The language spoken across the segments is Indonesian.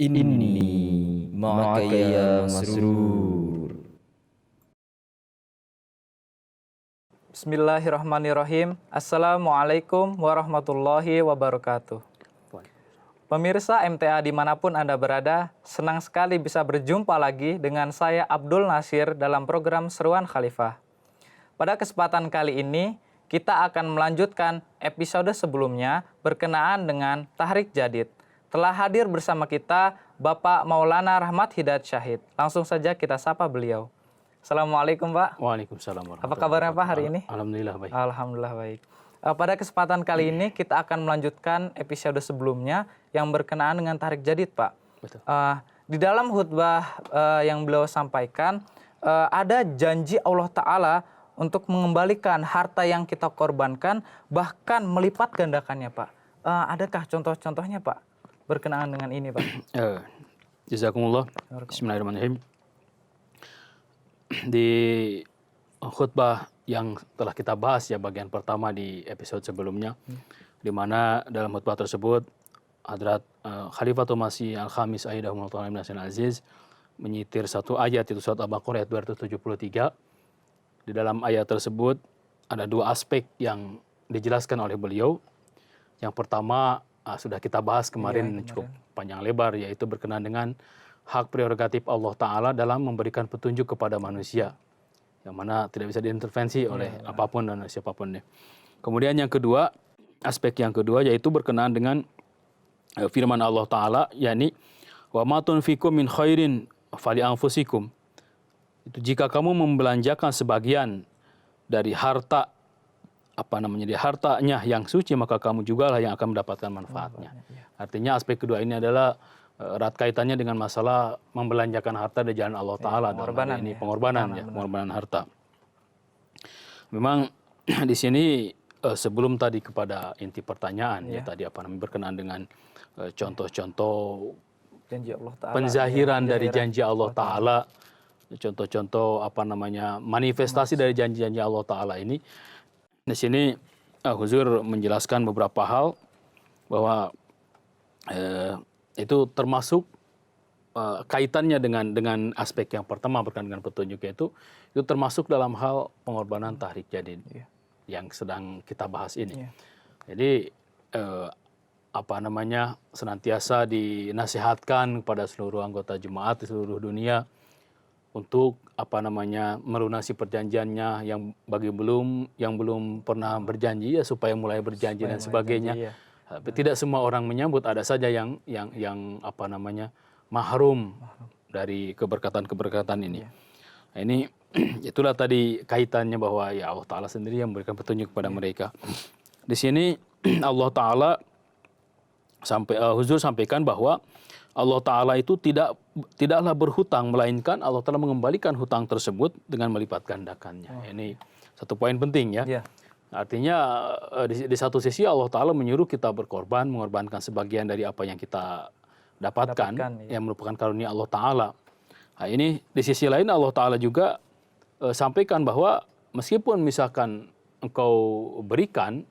Inni ma'aka ya masrur. Bismillahirrahmanirrahim. Assalamualaikum warahmatullahi wabarakatuh. Pemirsa MTA dimanapun Anda berada, senang sekali bisa berjumpa lagi dengan saya Abdul Nasir dalam program Seruan Khalifah. Pada kesempatan kali ini, kita akan melanjutkan episode sebelumnya berkenaan dengan Tahrik Jadid. Telah hadir bersama kita Bapak Maulana Rahmat Hidayat Syahid. Langsung saja kita sapa beliau. Assalamualaikum Pak. Waalaikumsalam warahmatullahi Apa kabarnya Pak hari ini? Alhamdulillah baik. Alhamdulillah baik. Pada kesempatan kali ini kita akan melanjutkan episode sebelumnya yang berkenaan dengan Tahrik Jadid Pak. Betul. Di dalam khutbah yang beliau sampaikan, ada janji Allah Ta'ala untuk mengembalikan harta yang kita korbankan, bahkan melipat gandakannya Pak. Adakah contoh-contohnya Pak berkenaan dengan ini Pak? Jazakumullah. Bismillahirrahmanirrahim. Di khutbah yang telah kita bahas ya bagian pertama di episode sebelumnya, di mana dalam khutbah tersebut Hadrat Khalifatul Masih Al-Khamis Ayyadahullah Ta'ala bin Aziz menyitir satu ayat, itu surat Al-Baqarah ayat 273. Di dalam ayat tersebut ada dua aspek yang dijelaskan oleh beliau. Yang pertama sudah kita bahas kemarin cukup panjang lebar, yaitu berkenaan dengan hak prerogatif Allah Ta'ala dalam memberikan petunjuk kepada manusia, yang mana tidak bisa diintervensi oleh apapun dan siapapun. Kemudian yang kedua, aspek yang kedua yaitu berkenaan dengan firman Allah Ta'ala, yakni wa ma tunfiqu min khairin fali anfusikum. Itu jika kamu membelanjakan sebagian dari harta, di hartanya yang suci, maka kamu jugalah yang akan mendapatkan manfaatnya. Artinya aspek kedua ini adalah erat kaitannya dengan masalah membelanjakan harta di jalan Allah Ta'ala. Pengorbanan, ini pengorbanan harta. Memang di sini sebelum tadi kepada inti pertanyaan tadi berkenaan dengan contoh-contoh Janji Allah Ta'ala, penzahiran dari janji Allah Ta'ala, contoh-contoh manifestasi dari janji-janji Allah Ta'ala ini. Di sini Huzur menjelaskan beberapa hal bahwa itu termasuk kaitannya dengan aspek yang pertama berkaitan dengan petunjuk, itu termasuk dalam hal pengorbanan Tahrik Jadid yang sedang kita bahas ini. Jadi senantiasa dinasihatkan kepada seluruh anggota jemaat di seluruh dunia untuk melunasi perjanjiannya, yang belum pernah berjanji supaya mulai berjanji dan sebagainya. Tidak semua orang menyambut, ada saja yang mahrum dari keberkatan ini. Nah, ini itulah tadi kaitannya bahwa ya Allah Ta'ala sendiri yang memberikan petunjuk kepada mereka. Di sini Allah Ta'ala Huzur sampaikan bahwa Allah Ta'ala itu tidaklah berhutang, melainkan Allah Ta'ala mengembalikan hutang tersebut dengan melipat gandakannya. Ini satu poin penting ya. Artinya di satu sisi Allah Ta'ala menyuruh kita berkorban, mengorbankan sebagian dari apa yang kita dapatkan yang merupakan karunia Allah Ta'ala. Nah, ini di sisi lain Allah Ta'ala juga sampaikan bahwa meskipun misalkan engkau berikan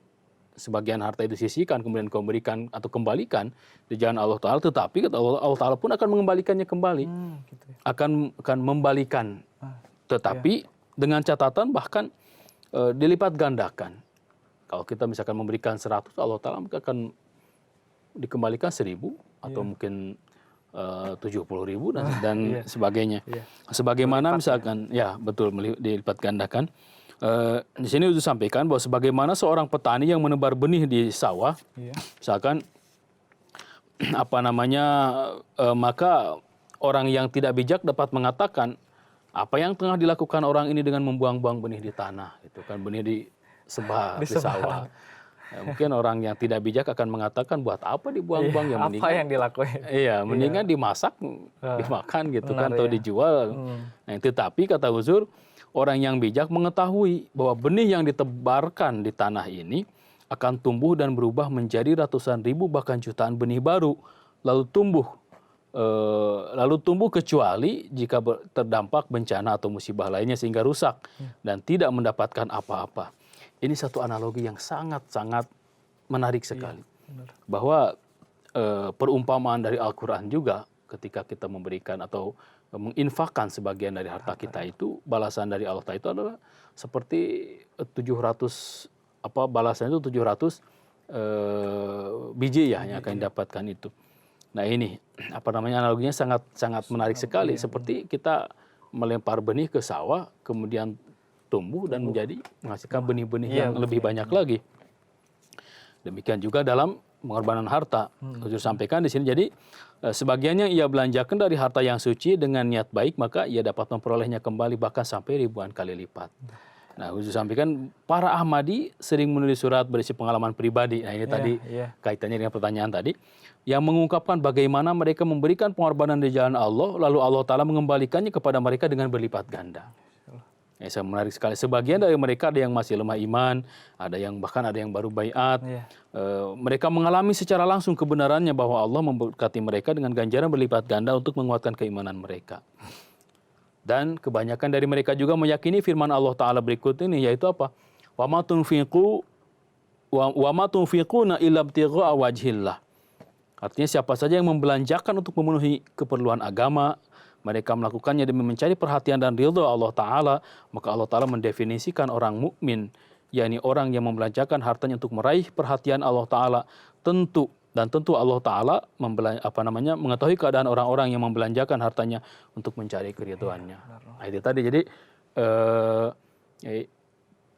sebagian harta itu, sisihkan kemudian kau berikan atau kembalikan di jalan Allah Ta'ala, tetapi Allah Ta'ala pun akan mengembalikannya kembali. Akan membalikan. Tetapi dengan catatan bahkan dilipat gandakan. Kalau kita misalkan memberikan 100, Allah Ta'ala akan dikembalikan 1000 atau mungkin 70.000 dan sebagainya. Sebagaimana misalkan dilipat gandakan. Di sini sudah sampaikan bahwa sebagaimana seorang petani yang menebar benih di sawah, misalkan maka orang yang tidak bijak dapat mengatakan apa yang tengah dilakukan orang ini dengan membuang-buang benih di tanah, itu kan benih di sawah. Ya, mungkin orang yang tidak bijak akan mengatakan buat apa dibuang-buang, ya mendingan apa yang dilakukan? Iya, mendingan dimasak, dimakan gitu kan, atau dijual. Nah, tetapi kata Huzur, orang yang bijak mengetahui bahwa benih yang ditebarkan di tanah ini akan tumbuh dan berubah menjadi ratusan ribu bahkan jutaan benih baru, lalu tumbuh kecuali jika terdampak bencana atau musibah lainnya sehingga rusak dan tidak mendapatkan apa-apa. Ini satu analogi yang sangat-sangat menarik sekali. Bahwa perumpamaan dari Al-Quran juga ketika kita memberikan atau menginfakkan sebagian dari harta kita itu, balasan dari Allah Ta'ala itu adalah seperti 700 balasannya itu 700 biji ya yang akan didapatkan itu. Nah ini analoginya sangat sangat menarik sekali, seperti kita melempar benih ke sawah kemudian tumbuh dan menghasilkan benih-benih yang lebih banyak lagi. Demikian juga dalam pengorbanan harta. Huzur sampaikan di sini, jadi sebagian yang ia belanjakan dari harta yang suci dengan niat baik, maka ia dapat memperolehnya kembali bahkan sampai ribuan kali lipat. Nah, Huzur sampaikan para Ahmadi sering menulis surat berisi pengalaman pribadi. Nah, ini tadi kaitannya dengan pertanyaan tadi, yang mengungkapkan bagaimana mereka memberikan pengorbanan di jalan Allah, lalu Allah Ta'ala mengembalikannya kepada mereka dengan berlipat ganda. Ya, menarik sekali. Sebagian dari mereka ada yang masih lemah iman, ada yang bahkan ada yang baru baiat. Mereka mengalami secara langsung kebenarannya bahwa Allah memberkati mereka dengan ganjaran berlipat ganda untuk menguatkan keimanan mereka. Dan kebanyakan dari mereka juga meyakini firman Allah Ta'ala berikut ini, yaitu apa? Wa ma tunfiquna illa ibtigha'a wajhillah. Artinya siapa saja yang membelanjakan untuk memenuhi keperluan agama, mereka melakukannya demi mencari perhatian dan ridha Allah Ta'ala, maka Allah Ta'ala mendefinisikan orang mukmin, yakni orang yang membelanjakan hartanya untuk meraih perhatian Allah Ta'ala. Tentu Allah Ta'ala mengetahui keadaan orang-orang yang membelanjakan hartanya untuk mencari keridhaannya. Nah, itu tadi, jadi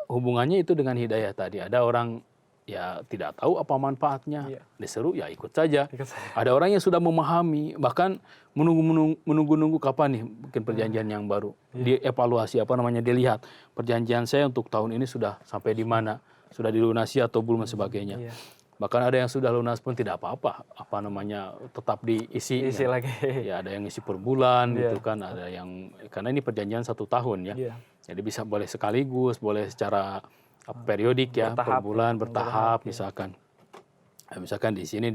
hubungannya itu dengan hidayah tadi. Ada orang ya tidak tahu apa manfaatnya, diseru ya ikut saja. Ada orang yang sudah memahami, bahkan menunggu kapan nih mungkin perjanjian yang baru, dievaluasi dilihat perjanjian saya untuk tahun ini sudah sampai di mana, sudah dilunasi atau belum dan sebagainya. Bahkan ada yang sudah lunas pun tidak apa-apa, tetap diisi lagi. Ya, ada yang isi per bulan gitu kan, ada yang karena ini perjanjian 1 tahun ya. Jadi boleh sekaligus, boleh secara periodik ya, per bulan bertahap misalkan. Misalkan di sini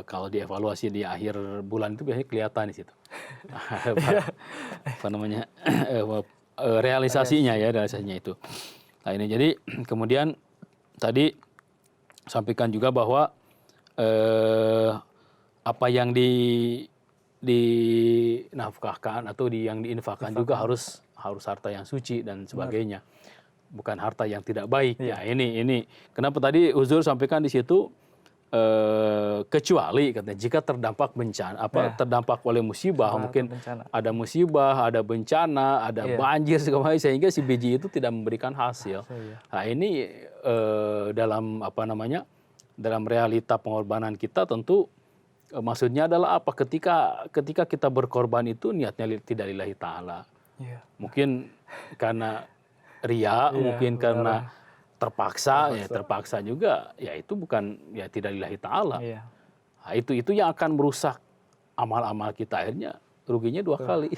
kalau dievaluasi di akhir bulan itu biasanya kelihatan di situ. Realisasinya itu. Nah, ini jadi kemudian tadi sampaikan juga bahwa apa yang dinafkahkan atau yang diinfakkan juga harus harta yang suci dan sebagainya. Bukan harta yang tidak baik. Ya, ini kenapa tadi Huzur sampaikan di situ kecuali katanya jika terdampak bencana terdampak oleh musibah, mungkin ada musibah, ada bencana, ada banjir segala macam, sehingga si biji itu tidak memberikan hasil. Nah, ini dalam dalam realita pengorbanan kita tentu maksudnya adalah apa? Ketika kita berkorban itu niatnya tidak lillahi ta'ala. Mungkin karena ria, mungkin karena terpaksa juga, ya itu bukan tidak lillahi ta'ala. Nah, itu yang akan merusak amal-amal kita, akhirnya ruginya 2 kali.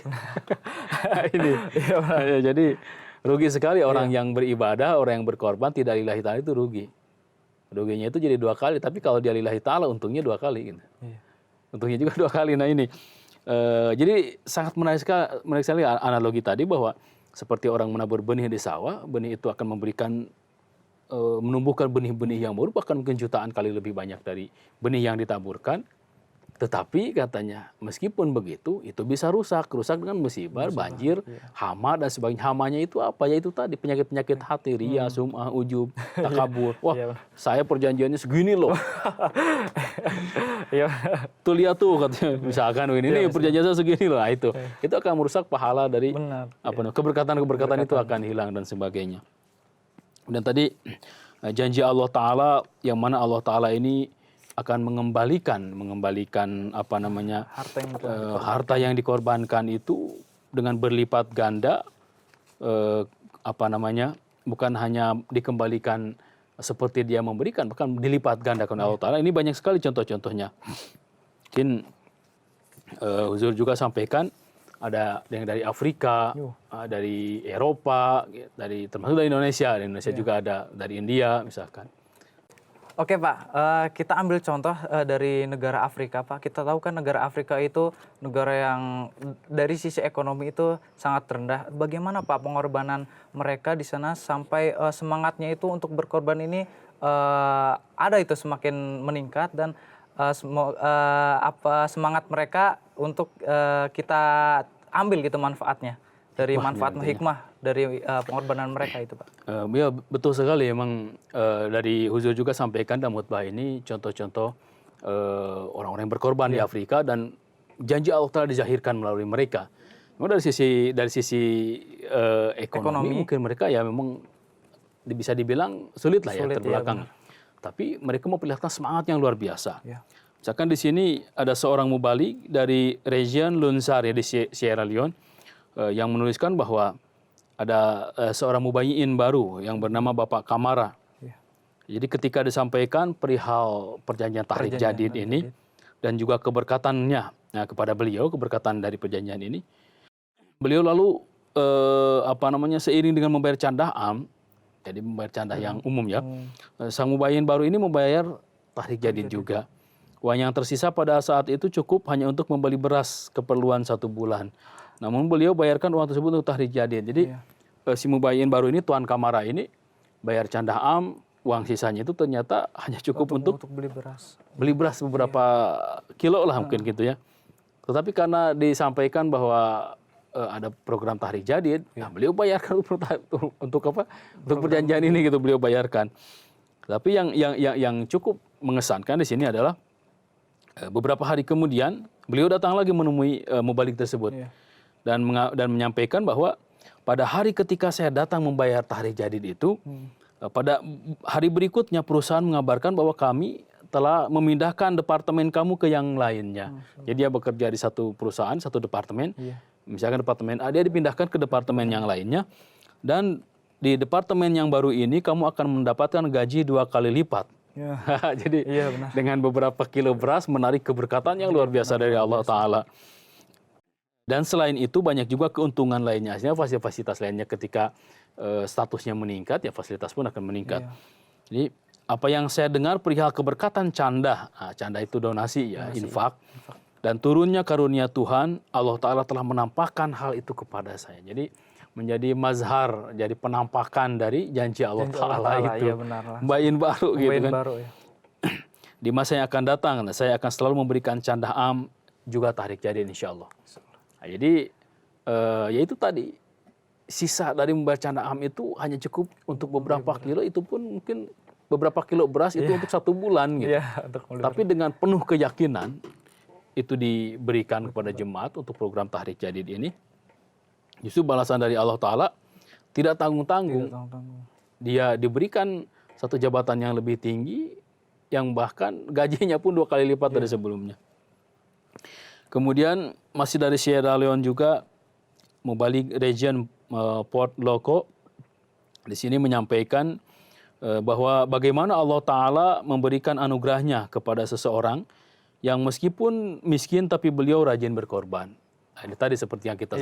Jadi rugi sekali orang yang beribadah, orang yang berkorban tidak lillahi ta'ala itu rugi. Ruginya itu jadi 2 kali, tapi kalau dia lillahi ta'ala untungnya 2 kali gitu. Untungnya juga 2 kali. Nah, ini jadi sangat menarik sekali analogi tadi, bahwa seperti orang menabur benih di sawah, benih itu akan menumbuhkan benih-benih yang baru, bahkan mungkin jutaan kali lebih banyak dari benih yang ditaburkan. Tetapi katanya meskipun begitu, itu bisa rusak dengan musibah, banjir, hama dan sebagainya. Hamanya itu apa? Ya itu tadi penyakit-penyakit hati, ria, sum'ah, ujub, takabur. Wah, saya perjanjiannya segini loh. Tuh lihat tuh katanya, misalkan ini perjanjian saya segini loh. Nah, itu akan merusak pahala dari keberkatan itu akan hilang dan sebagainya. Dan tadi janji Allah Ta'ala, yang mana Allah Ta'ala ini akan mengembalikan harta yang dikorbankan itu dengan berlipat ganda, bukan hanya dikembalikan seperti dia memberikan, bahkan dilipat gandakan Allah Ta'ala. Ini banyak sekali contoh-contohnya. Mungkin Huzur juga sampaikan ada yang dari Afrika, dari Eropa, termasuk dari Indonesia. Di Indonesia juga ada dari India misalkan. Oke Pak, kita ambil contoh dari negara Afrika Pak. Kita tahu kan negara Afrika itu negara yang dari sisi ekonomi itu sangat rendah. Bagaimana Pak pengorbanan mereka di sana sampai semangatnya itu untuk berkorban ini ada itu semakin meningkat, dan semangat mereka untuk kita ambil gitu manfaatnya dari manfaat hikmah dari pengorbanan mereka itu, Pak. Ya, betul sekali. Emang dari Huzur juga sampaikan dalam khutbah ini contoh-contoh orang-orang yang berkorban di Afrika dan janji Allah Ta'ala dizahirkan melalui mereka. Memang dari sisi ekonomi mungkin mereka ya memang bisa dibilang sulit lah ya terbelakang. Tapi mereka memperlihatkan semangat yang luar biasa. Ya. Misalkan di sini ada seorang mubalik dari region Lunsar ya di Sierra Leone yang menuliskan bahwa ada seorang mubayyin baru yang bernama Bapak Kamara. Ya. Jadi ketika disampaikan perihal perjanjian Tahrik Jadid ini dan juga keberkatannya kepada beliau, keberkatan dari perjanjian ini, beliau lalu seiring dengan membayar candah am, jadi membayar candah yang umum ya, sang mubayyin baru ini membayar Tahrik Jadid juga. Uang yang tersisa pada saat itu cukup hanya untuk membeli beras keperluan 1 bulan. Namun beliau bayarkan uang tersebut untuk Tahrik Jadid. Jadi si mubayyin baru ini, Tuan Kamara ini, bayar candah am, uang sisanya itu ternyata hanya cukup untuk beli beras. Beli beras beberapa kilo lah mungkin gitu ya. Tetapi karena disampaikan bahwa ada program Tahrik Jadid, beliau bayarkan untuk apa? Untuk perjanjian ini gitu beliau bayarkan. Tapi yang cukup mengesankan di sini adalah beberapa hari kemudian beliau datang lagi menemui mubalik tersebut dan menyampaikan bahwa pada hari ketika saya datang membayar Tahrik Jadid itu, pada hari berikutnya perusahaan mengabarkan bahwa kami telah memindahkan departemen kamu ke yang lainnya. Jadi dia bekerja di satu perusahaan, satu departemen. Misalkan departemen A, dia dipindahkan ke departemen yang lainnya. Dan di departemen yang baru ini kamu akan mendapatkan gaji 2 kali lipat. Jadi dengan beberapa kilo beras menarik keberkatan yang luar biasa dari Allah Ta'ala. Dan selain itu banyak juga keuntungan lainnya. Artinya fasilitas lainnya ketika statusnya meningkat, ya fasilitas pun akan meningkat. Jadi apa yang saya dengar perihal keberkatan candah. Candah itu donasi ya, infak. Dan turunnya karunia Tuhan, Allah Ta'ala telah menampakkan hal itu kepada saya. Jadi menjadi mazhar, jadi penampakan dari janji Allah Ta'ala itu. Ya benar. Mubayyin baru gitu kan. Baru, ya. Di masa yang akan datang, saya akan selalu memberikan candah am, juga Tahrik Jadid insya Allah. Jadi ya itu tadi, sisa dari membayar candah am itu hanya cukup untuk beberapa kilo, itu pun mungkin beberapa kilo beras itu untuk 1 bulan gitu. Tapi dengan penuh keyakinan, itu diberikan kepada jemaat untuk program Tahrik Jadid ini. Justru balasan dari Allah Ta'ala tidak tanggung-tanggung. Dia diberikan satu jabatan yang lebih tinggi, yang bahkan gajinya pun 2 kali lipat dari sebelumnya. Kemudian masih dari Sierra Leone juga, mubalik region Port Loko di sini menyampaikan bahwa bagaimana Allah Ta'ala memberikan anugerahnya kepada seseorang yang meskipun miskin tapi beliau rajin berkorban. Ini tadi seperti yang kita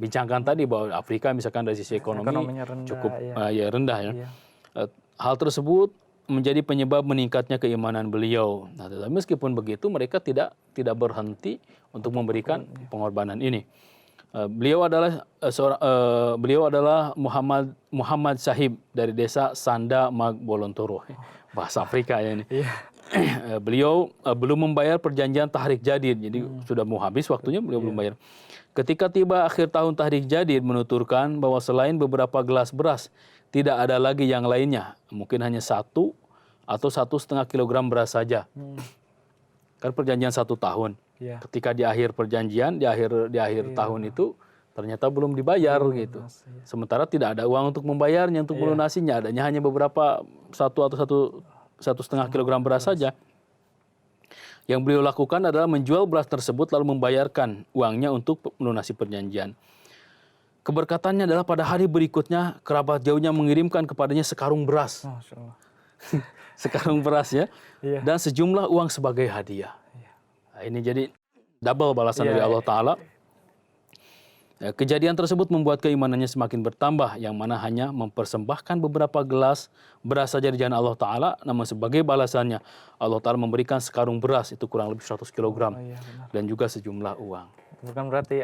bincangkan tadi, bahwa Afrika misalkan dari sisi ekonomi rendah, cukup rendah ya. Hal tersebut menjadi penyebab meningkatnya keimanan beliau. Nah, tetapi meskipun begitu mereka tidak berhenti untuk memberikan pengorbanan ini. Beliau adalah Muhammad Sahib dari desa Sanda Magbolontoro. Bahasa Afrika ya ini. Beliau belum membayar perjanjian Tahrik Jadid, jadi sudah mau habis waktunya, beliau belum bayar. Ketika tiba akhir tahun Tahrik Jadid, menuturkan bahwa selain beberapa gelas beras, tidak ada lagi yang lainnya, mungkin hanya 1 atau 1,5 kilogram beras saja. Kan perjanjian 1 tahun. Ketika di akhir perjanjian, di akhir tahun itu ternyata belum dibayar gitu. Sementara tidak ada uang untuk membayarnya, untuk melunasinya, adanya hanya beberapa 1 atau 1,5 kilogram beras saja. Yang beliau lakukan adalah menjual beras tersebut lalu membayarkan uangnya untuk melunasi perjanjian. Keberkatannya adalah pada hari berikutnya kerabat jauhnya mengirimkan kepadanya sekarung beras. Sekarung beras ya. Dan sejumlah uang sebagai hadiah. Nah, ini jadi double balasan dari Allah Ta'ala. Kejadian tersebut membuat keimanannya semakin bertambah, yang mana hanya mempersembahkan beberapa gelas beras saja di jalan Allah Ta'ala, namun sebagai balasannya Allah Ta'ala memberikan sekarung beras, itu kurang lebih 100 kg, dan juga sejumlah uang. Bukan berarti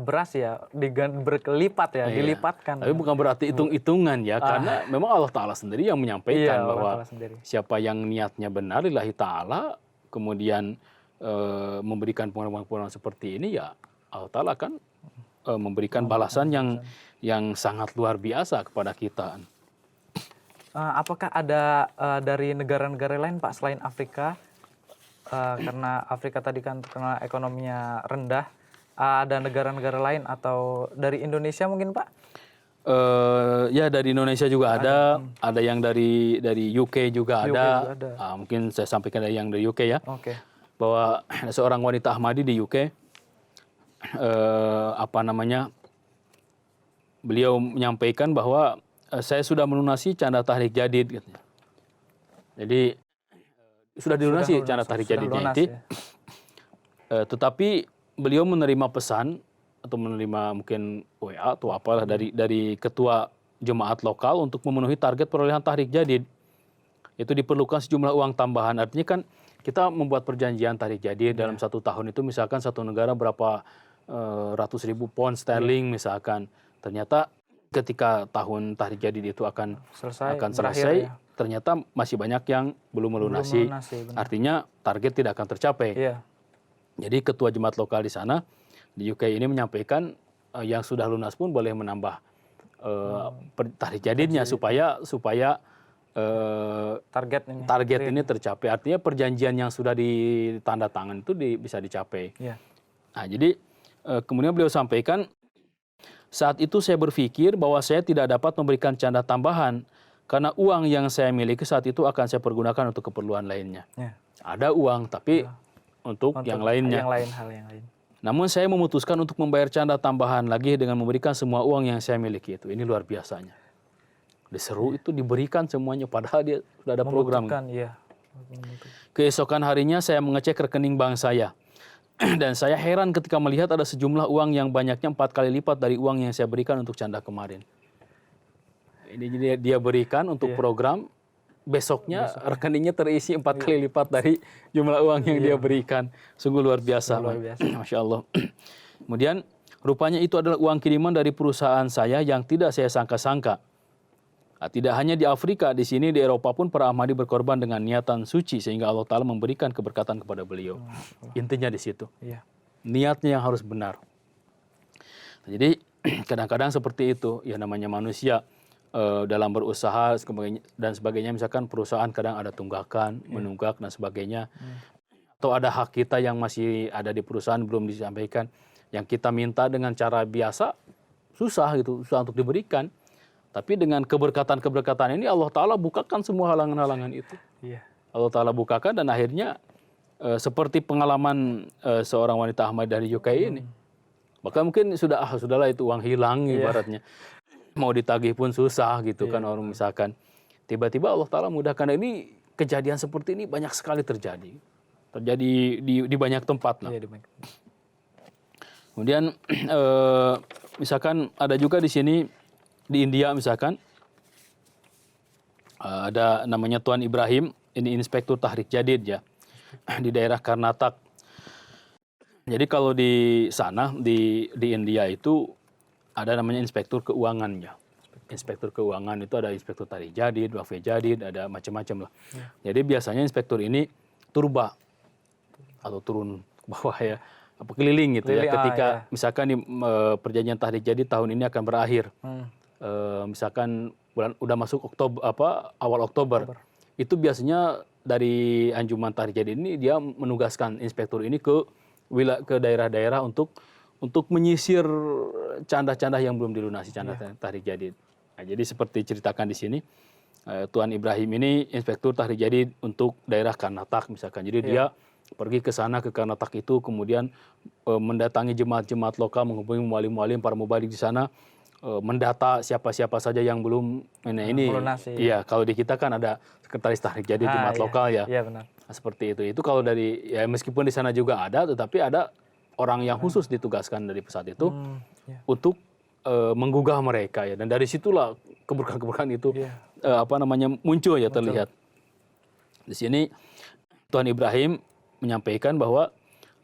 beras ya berlipat ya, Iya. dilipatkan. Tapi bukan berarti hitung-hitungan ya, karena memang Allah Ta'ala sendiri yang menyampaikan Iya, Allah bahwa Ta'ala sendiri. siapa yang niatnya benar lillahi ta'ala, kemudian memberikan pengakuan seperti ini, ya Allah Ta'ala kan memberikan balasan yang sangat luar biasa kepada kita. Apakah ada dari negara-negara lain Pak selain Afrika? Karena Afrika tadi kan terkenal ekonominya rendah. Ada negara-negara lain atau dari Indonesia mungkin Pak? Ya dari Indonesia juga ada yang dari UK juga UK ada. juga ada. Mungkin saya sampaikan dari yang dari UK ya, Oke. bahwa ada seorang wanita Ahmadi di UK, beliau menyampaikan bahwa saya sudah melunasi canda tahrik jadid, katanya. Jadi sudah dilunasi canda tahrik jadidnya itu, tetapi beliau menerima pesan atau menerima mungkin WA atau apalah dari ketua jemaat lokal untuk memenuhi target perolehan tahrik jadid. Itu diperlukan sejumlah uang tambahan. Artinya kan kita membuat perjanjian tahrik jadid dalam 1 tahun itu, misalkan satu negara berapa ratus ribu pound sterling misalkan. Ternyata ketika tahun tahrik jadid itu akan selesai, ya. ternyata masih banyak yang belum melunasi. Artinya target tidak akan tercapai. Iya. Jadi ketua jemaat lokal di sana di UK ini menyampaikan yang sudah lunas pun boleh menambah tahrik jadidnya supaya target ini tercapai. Artinya perjanjian yang sudah ditandatangan itu bisa dicapai. Iya. Nah, jadi kemudian beliau sampaikan, saat itu saya berpikir bahwa saya tidak dapat memberikan canda tambahan karena uang yang saya miliki saat itu akan saya pergunakan untuk keperluan lainnya. Ya. Ada uang tapi untuk yang lainnya. Hal yang lain. Namun saya memutuskan untuk membayar canda tambahan lagi dengan memberikan semua uang yang saya miliki itu. Ini luar biasanya. Diseru itu diberikan semuanya padahal dia sudah ada program. Iya. Keesokan harinya saya mengecek rekening bank saya. Dan saya heran ketika melihat ada sejumlah uang yang banyaknya 4 kali lipat dari uang yang saya berikan untuk canda kemarin. Ini dia berikan untuk program. Besoknya rekeningnya terisi 4 kali lipat dari jumlah uang yang dia berikan. Sungguh luar biasa. Masya Allah. Kemudian rupanya itu adalah uang kiriman dari perusahaan saya yang tidak saya sangka-sangka. Nah, tidak hanya di Afrika, di sini di Eropa pun para Ahmadi berkorban dengan niatan suci sehingga Allah Ta'ala memberikan keberkatan kepada beliau. Intinya di situ. Niatnya yang harus benar. Jadi kadang-kadang seperti itu, ya namanya manusia. Dalam berusaha dan sebagainya, misalkan perusahaan kadang ada tunggakan, menunggak dan sebagainya, atau ada hak kita yang masih ada di perusahaan belum disampaikan, yang kita minta dengan cara biasa susah untuk diberikan, tapi dengan keberkatan ini Allah Ta'ala bukakan semua halangan-halangan itu. Allah Ta'ala bukakan dan akhirnya seperti pengalaman seorang wanita Ahmad dari UK ini, maka mungkin sudahlah itu uang hilang ibaratnya. Mau ditagih pun susah gitu kan, orang misalkan tiba-tiba Allah Ta'ala mudahkan. Ini kejadian seperti ini banyak sekali terjadi di banyak tempat lah. Kemudian misalkan ada juga di sini di India misalkan ada namanya Tuan Ibrahim, ini inspektur tahrik jadid ya di daerah Karnataka. Jadi kalau di sana di India itu ada namanya inspektur keuangan ya. Inspektur keuangan itu ada inspektur tahrik jadid, wakfe jadid, ada macam-macam lah. Jadi biasanya inspektur ini turba atau turun ke bawah ya, keliling gitu ya. Ketika misalkan perjanjian tahrik jadid tahun ini akan berakhir, misalkan udah masuk awal Oktober, itu biasanya dari anjuman tahrik jadid ini dia menugaskan inspektur ini ke daerah-daerah untuk menyisir canda-canda yang belum dilunasi, canda tahrik jadid. Nah, jadi seperti ceritakan di sini, Tuan Ibrahim ini inspektur tahrik jadid untuk daerah Karnataka misalkan. Jadi dia pergi ke sana ke Karnataka itu, kemudian mendatangi jemaat-jemaat lokal, menghubungi mualim-mualim, para mubalik di sana, mendata siapa-siapa saja yang belum ini. Iya, kalau di kita kan ada sekretaris tahrik jadid jemaat lokal ya. Iya benar. Nah, seperti itu. Itu kalau dari meskipun di sana juga ada, tetapi ada orang yang khusus ditugaskan dari pusat itu untuk menggugah mereka ya, dan dari situlah keberkahan-keberkahan itu muncul ya, terlihat. Di sini Tuan Ibrahim menyampaikan bahwa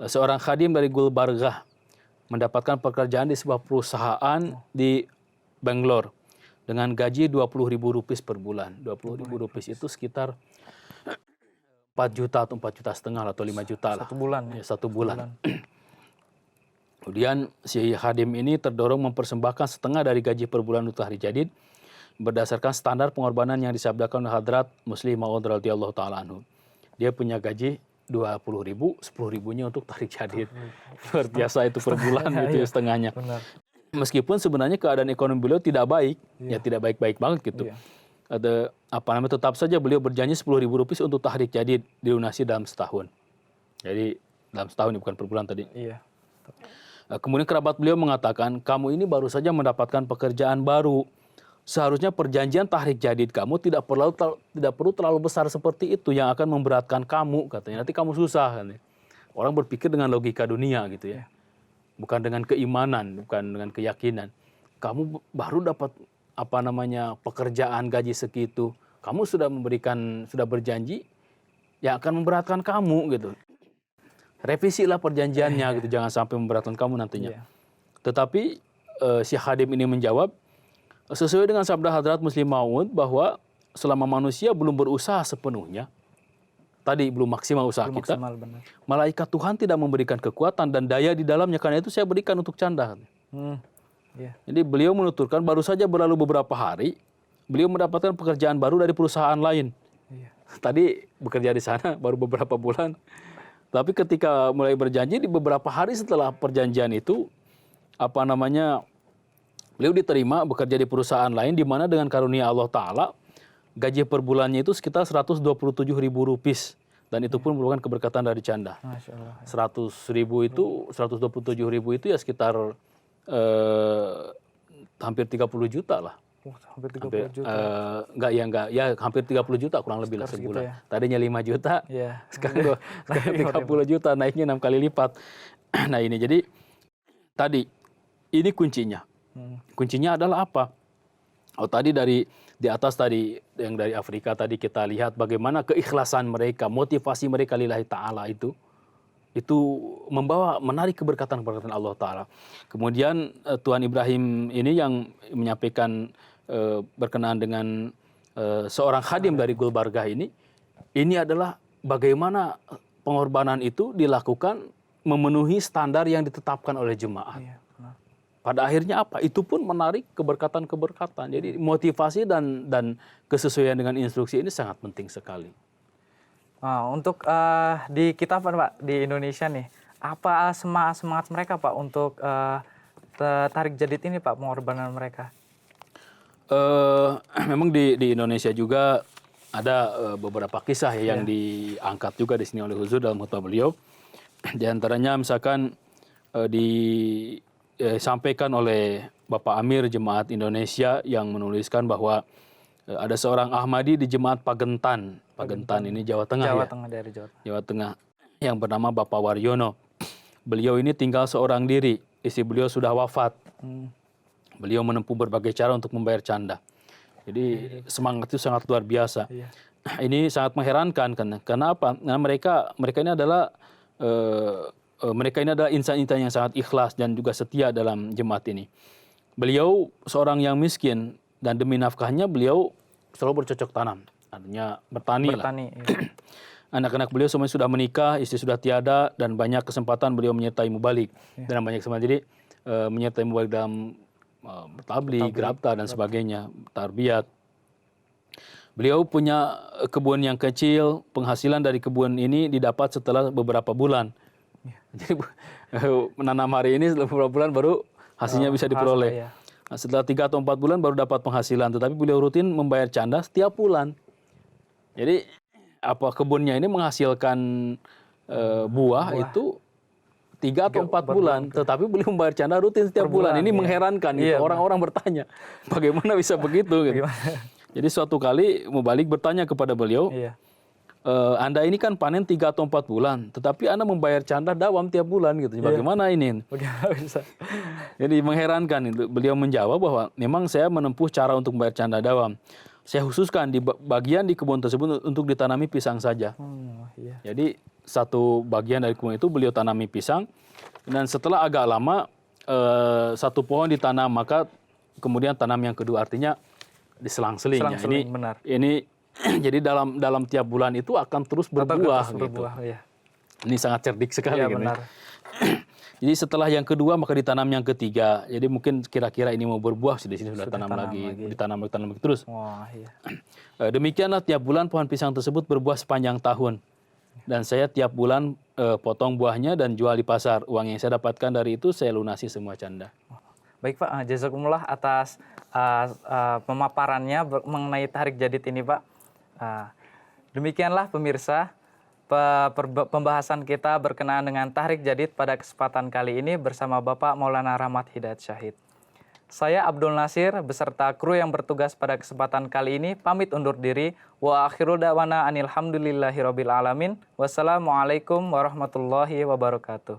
seorang khadim dari Gulbargah mendapatkan pekerjaan di sebuah perusahaan di Bangalore dengan gaji Rp20.000 per bulan. Rp20.000 itu sekitar 4 juta atau 4,5 juta atau 5 juta lah. 1 bulan. Ya, 1 bulan. Kemudian si khadim ini terdorong mempersembahkan setengah dari gaji per bulan untuk tahrik jadid berdasarkan standar pengorbanan yang disabdakan oleh Hadrat Muslim Maud radhiyallahu taala anhu. Dia punya gaji 20.000, 10.000-nya untuk tahrik jadid. Luar biasa itu per bulan gitu ya, setengahnya. Benar. Meskipun sebenarnya keadaan ekonomi beliau tidak baik, ya tidak baik-baik banget gitu. Ada tetap saja beliau berjanji Rp10.000 untuk tahrik jadid dilunasi dalam setahun. Jadi dalam setahun, bukan per bulan tadi. Iya. Kemudian kerabat beliau mengatakan, kamu ini baru saja mendapatkan pekerjaan baru. Seharusnya perjanjian tahrik jadid kamu tidak perlu terlalu besar seperti itu yang akan memberatkan kamu, katanya. Nanti kamu susah. Katanya. Orang berpikir dengan logika dunia gitu ya. Bukan dengan keimanan, bukan dengan keyakinan. Kamu baru dapat pekerjaan gaji segitu. Kamu sudah berjanji yang akan memberatkan kamu gitu. Revisilah perjanjiannya gitu, jangan sampai memberatkan kamu nantinya. Tetapi si khadim ini menjawab, sesuai dengan sabda Hadrat Muslim Maud bahwa selama manusia belum berusaha sepenuhnya, tadi belum maksimal usaha kita, malaikat Tuhan tidak memberikan kekuatan dan daya di dalamnya, karena itu saya berikan untuk canda. Jadi beliau menuturkan baru saja berlalu beberapa hari, beliau mendapatkan pekerjaan baru dari perusahaan lain. Tadi bekerja di sana baru beberapa bulan. Tapi ketika mulai berjanji, di beberapa hari setelah perjanjian itu, beliau diterima bekerja di perusahaan lain, di mana dengan karunia Allah Ta'ala, gaji per bulannya itu sekitar Rp127.000. Dan itu pun merupakan keberkatan dari canda. 127.000 itu ya sekitar hampir 30 juta lah. Hampir 30 juta. Hampir 30 juta kurang lebih lah sebulan. Gitu ya. Tadinya 5 juta, sekarang 30 juta, naiknya 6 kali lipat. Nah ini jadi tadi ini kuncinya. Kuncinya adalah apa? Tadi di atas tadi yang dari Afrika tadi kita lihat bagaimana keikhlasan mereka, motivasi mereka lillahi ta'ala itu menarik keberkatan Allah Ta'ala. Kemudian Tuan Ibrahim ini yang menyampaikan berkenaan dengan seorang khadim dari Gulbargah ini adalah bagaimana pengorbanan itu dilakukan memenuhi standar yang ditetapkan oleh jemaat. Pada akhirnya apa? Itu pun menarik keberkatan-keberkatan. Jadi motivasi dan kesesuaian dengan instruksi ini sangat penting sekali. Nah, untuk di kita Pak, di Indonesia nih, apa semangat mereka Pak untuk tarik jadid ini Pak, pengorbanan mereka? Memang di Indonesia juga ada beberapa kisah yang diangkat juga di sini oleh Huzur dalam khutbah beliau. Di antaranya misalkan disampaikan oleh Bapak Amir Jemaat Indonesia yang menuliskan bahwa ada seorang Ahmadi di Jemaat Pagentan ini Jawa Tengah. Dari Jawa Tengah yang bernama Bapak Waryono. Beliau ini tinggal seorang diri, istri beliau sudah wafat. Beliau menempuh berbagai cara untuk membayar canda. Jadi semangat itu sangat luar biasa. Ini sangat mengherankan karena apa? Karena mereka ini adalah insan-insan yang sangat ikhlas dan juga setia dalam jemaat ini. Beliau seorang yang miskin dan demi nafkahnya beliau selalu bercocok tanam, artinya bertani. Anak-anak beliau semuanya sudah menikah, istri sudah tiada, dan banyak kesempatan beliau menyertai mubalik. Dan banyak kesempatan jadi menyertai mubalik dalam bertabligh, gerabta dan sebagainya, tarbiyat. Beliau punya kebun yang kecil, penghasilan dari kebun ini didapat setelah beberapa bulan. Jadi menanam hari ini setelah beberapa bulan baru hasilnya bisa diperoleh. Nah, setelah 3 atau 4 bulan baru dapat penghasilan, tetapi beliau rutin membayar canda setiap bulan. Jadi kebunnya ini menghasilkan buah itu 3 atau 4 bulan, tetapi beliau membayar canda rutin setiap bulan. Ini mengherankan. Orang-orang bertanya, bagaimana bisa begitu? Gitu. Jadi suatu kali mubalik bertanya kepada beliau, Anda ini kan panen 3 atau 4 bulan, tetapi Anda membayar canda dawam tiap bulan gitu. Bagaimana ini? Bagaimana bisa? Jadi mengherankan itu. Beliau menjawab bahwa memang saya menempuh cara untuk membayar canda dawam. Saya khususkan di bagian di kebun tersebut untuk ditanami pisang saja. Jadi satu bagian dari kebun itu beliau tanami pisang, dan setelah agak lama satu pohon ditanam, maka kemudian tanam yang kedua, artinya diselang-seling. Selang-seling, benar. Ini jadi dalam tiap bulan itu akan terus berbuah. Terus berbuah, ya. Ini sangat cerdik sekali. Iya, gitu. benar. Jadi setelah yang kedua maka ditanam yang ketiga. Jadi mungkin kira-kira ini mau berbuah, di sini sudah tanam lagi, ditanam lagi terus. Wah, iya. Demikianlah tiap bulan pohon pisang tersebut berbuah sepanjang tahun. Dan saya tiap bulan potong buahnya dan jual di pasar. Uang yang saya dapatkan dari itu saya lunasi semua canda. Baik Pak, jazakumullah atas pemaparannya mengenai tahrik jadid ini Pak. Demikianlah pemirsa pembahasan kita berkenaan dengan tahrik jadid pada kesempatan kali ini bersama Bapak Maulana Rahmat Hidayat Syahid. Saya Abdul Nasir beserta kru yang bertugas pada kesempatan kali ini pamit undur diri. Wa akhirul da'wana anil hamdulillahirabbil alamin. Wassalamualaikum warahmatullahi wabarakatuh.